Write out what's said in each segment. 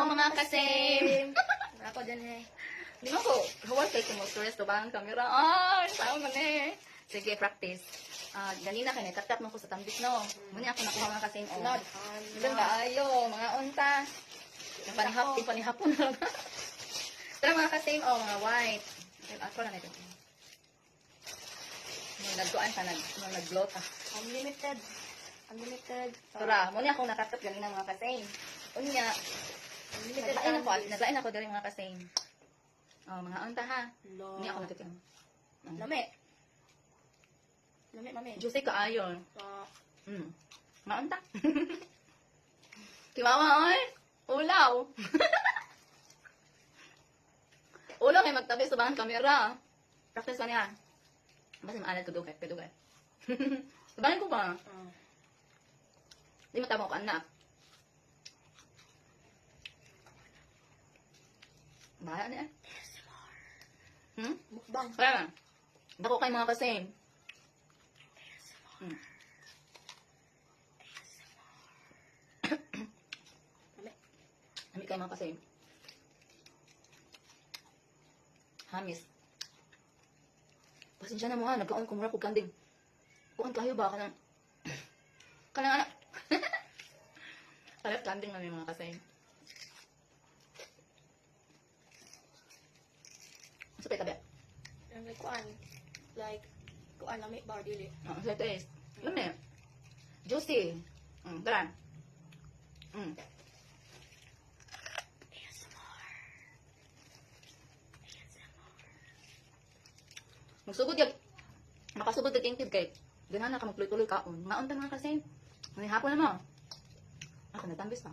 mga kasim. Ako dyan eh. Di mo ko, huwag kayo kumustress to ba ang camera? Ay, saan man eh. Sige, practice. Ganina ka na, tap-tap mo ko sa tambit, no? Muna ako nakuha mga kasim. Oh. Ilang kaayo, mga unta. Panihapon na lang. Tara mga kasim, oh, mga white. Ako lang ito. Nagtuan ka, nag-bloat ka. Unlimited. Tara, muna ako nakatap ganina mga kasim. Unya, naglain ako dari mga kasim. Oh, mga unta ha. Hindi ako natutang. Lami, mami. Juicy ka ayon. Mga unta. Kiwawa oy. Ulaw. Ulaw kay magtabi sa bahang kamera. Practice ka niya. Basta maalat ko dugay. Sabahin ko ba? Di matama ko anak. Bahala niya. Mukbang. Kaya, dako kay mga kasim. Ami kay mga kasim. Hamis. Pasensya na mo ha, nagkaon kumura ko kanding. Kuan kayo ba ka ng... Kanang anak. Kalat kanding na mga kasim. Sa tabi. Kuan lami bar dili. Sa taste. Lami. Juicy. Tara. Magsugod yung makasugod na tingkid kay ganahan na ka magtuloy-tuloy kaon. Maon ta nga kasi. May hapon na mo. Ako natambis pa.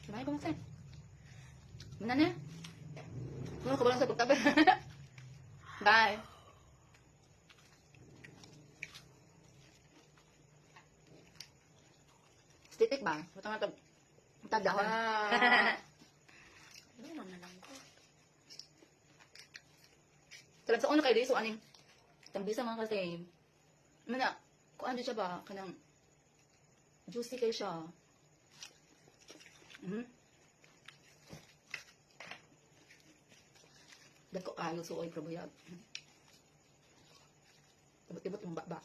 Sumay ko masay. Muna na. Muna ko ba lang sa pagtabi. Bye. Stitik ba? Ito nga ito. Tagdahon. Ano na lang ko. Salag sa uno kayo dito, aning tambisa mga kasi. Mana, kung ano siya ba, kanang juicy kayo siya. Dako kayo, suoy, probuyag. Tibot-tibot yung baba.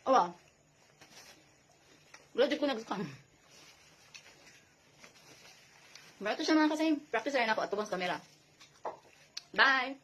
Awa. Wala dyan ko nag-scam. Barato siya mga kasi. Practice rin ako at tubang sa camera. Bye!